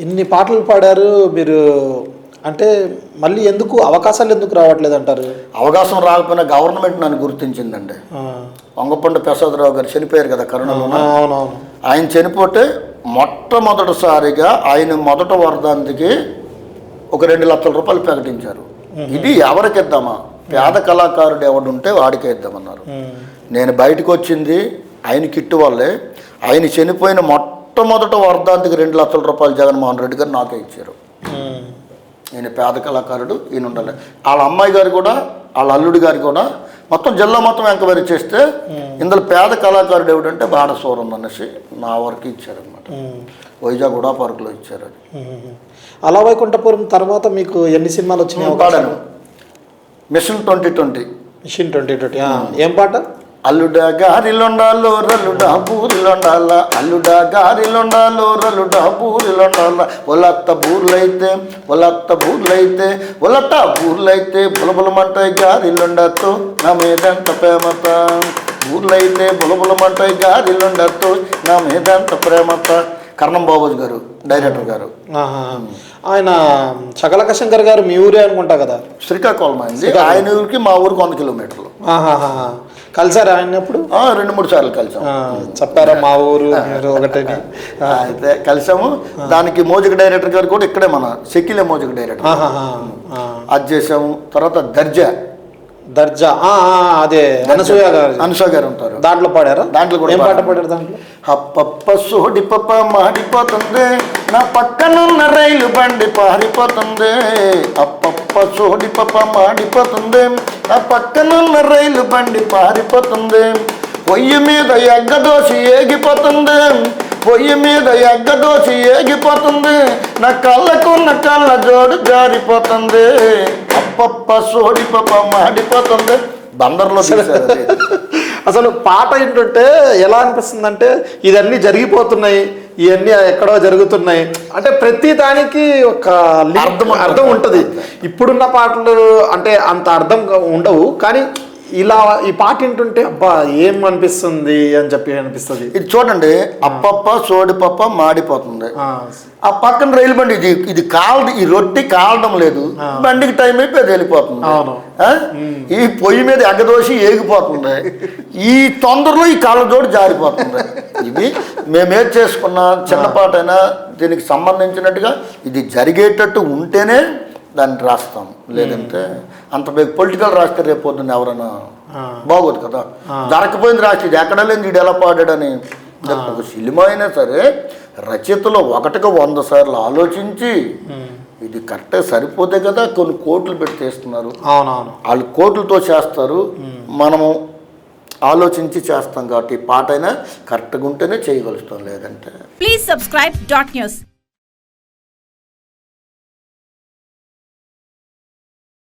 ఇన్ని పాటలు పాడారు మీరు, అంటే మళ్ళీ ఎందుకు అవకాశాలు ఎందుకు రావట్లేదు అంటారు? అవకాశం రాకపోయినా గవర్నమెంట్ నన్ను గుర్తించిందండి. వంగపండు ప్రసాదరావు గారు చనిపోయారు కదా కరోనాలో. అవునవును. ఆయన చనిపోతే మొట్టమొదటిసారిగా ఆయన మొదట వర్ధంతికి ఒక 2 లక్షల రూపాయలు ప్రకటించారు. ఇది ఎవరికి ఇద్దామా, పేద కళాకారుడు ఎవడుంటే వాడికే ఇద్దామన్నారు. నేను బయటకు వచ్చింది ఆయన కిట్టు వల్లే. ఆయన చనిపోయిన మొట్టమొదట వర్ధంతికి 2 లక్షల రూపాయలు జగన్మోహన్ రెడ్డి గారు నాకే ఇచ్చారు. ఈయన పేద కళాకారుడు, ఈయన ఉండాలి. వాళ్ళ అమ్మాయి గారు కూడా, వాళ్ళ అల్లుడి గారు కూడా మొత్తం జిల్లా మొత్తం ఎంక్వైరీ చేస్తే ఇందులో పేద కళాకారుడు ఏమిటంటే బాడసూరం అనేసి నా వరకు ఇచ్చారనమాట. వైజాగ్ కూడా పార్కులో ఇచ్చారు. అది అలా వైకుంఠపురం తర్వాత మీకు ఎన్ని సినిమాలు వచ్చినాయి? పాడాను. మిషన్ 2020. మిషన్ 2020. ఏం పాట? అల్లుడా గారిలొండాలో రల్లుడా బూరిలొండాల, అల్లుడా గారిలొండాలో రల్లుడా బూరిలొండాల, ఒలత్త బూర్లైతే బులబులమంటాయి గారిలొండతో నా మీదంత ప్రేమత, బూర్లైతే బులబులమంటాయి గారిలొండతో నా మీదంత ప్రేమత. కర్ణం బాబోజు గారు డైరెక్టర్ గారు. ఆయన శకలక శంకర్ గారు మీ ఊరే అనుకుంటా కదా? శ్రీకాకుళం అయింది. ఆయన ఊరికి మా ఊరికి 100 కిలోమీటర్లు. కలిసారా ఆయన ఎప్పుడు? 2-3 సార్లు కలిసాము. చెప్పారా మా ఊరు ఒకటని? అయితే కలిసాము. దానికి మ్యూజిక్ డైరెక్టర్ గారు కూడా ఇక్కడే, మన షకీలే మ్యూజిక్ డైరెక్టర్. అది చేసాము. తర్వాత దర్జా అదే అనసూయ గారు ఉంటారు. దాంట్లో పాడారా? దాంట్లో కూడా ఏం పాట పాడారు? దాంట్లో అప్పప్ప సోడి పప్ప మాడిపోతుంది, నా పక్కనున్న రైలు బండి పారిపోతుంది, అప్పప్ప సోడి పప్ప మాడిపోతుంది, నా పక్కనున్న రైలు బండి పారిపోతుంది, పొయ్యి మీద ఎగ్గదోసి ఏగిపోతుంది, పొయ్యి మీద ఎగ్గదోసి ఏగిపోతుంది, నా కళ్ళకున్న కళ్ళ జోడు జారిపోతుంది, అప్పప్ప సోడి పప్ప మాడిపోతుంది. బందర్లో అసలు పాట ఏంటంటే ఎలా అనిపిస్తుంది అంటే ఇదన్నీ జరిగిపోతున్నాయి, ఇవన్నీ ఎక్కడో జరుగుతున్నాయి అంటే ప్రతి దానికి ఒక అర్థం ఉంటుంది. ఇప్పుడున్న పాటలు అంటే అంత అర్థం ఉండవు, కానీ ఇలా ఈ పాట వింటుంటే అబ్బా ఏం అనిపిస్తుంది అని చెప్పి అనిపిస్తుంది. ఇది చూడండి, అప్పప్ప సోడిపప్ప మాడిపోతుంది, ఆ పక్కన రైలు బండి ఇది కాలదు, ఈ రొట్టి కాలడం లేదు, బండికి టైం అయిపోయి వెళ్ళిపోతుంది, ఈ పొయ్యి మీద ఎగ్గదోసి ఏగిపోతుంది, ఈ తొందరలో ఈ కాళ్ళజోడు జారిపోతుంది. ఇది మేమేం చేసుకున్న చిన్నపాటైనా దీనికి సంబంధించినట్టుగా ఇది జరిగేటట్టు ఉంటేనే దాన్ని రాస్తాం. లేదంటే అంత పొలిటికల్ రాస్తే రేపు పొద్దున్న ఎవరైనా బాగోదు కదా. జరగకపోయింది రాస్తే ఇది ఎక్కడ లేదు, వీడు ఎలా పాడాడని. ఒక సినిమా అయినా సరే రచయితలు 100 సార్లు ఆలోచించి ఇది కరెక్ట్గా సరిపోతే కదా కొన్ని కోట్లు పెట్టి చేస్తున్నారు. వాళ్ళు కోట్లతో చేస్తారు, మనము ఆలోచించి చేస్తాం కాబట్టి పాట అయినా కరెక్ట్గా ఉంటేనే చేయగలుగుతాం. లేదంటే ప్లీజ్ సబ్స్క్రైబ్ .news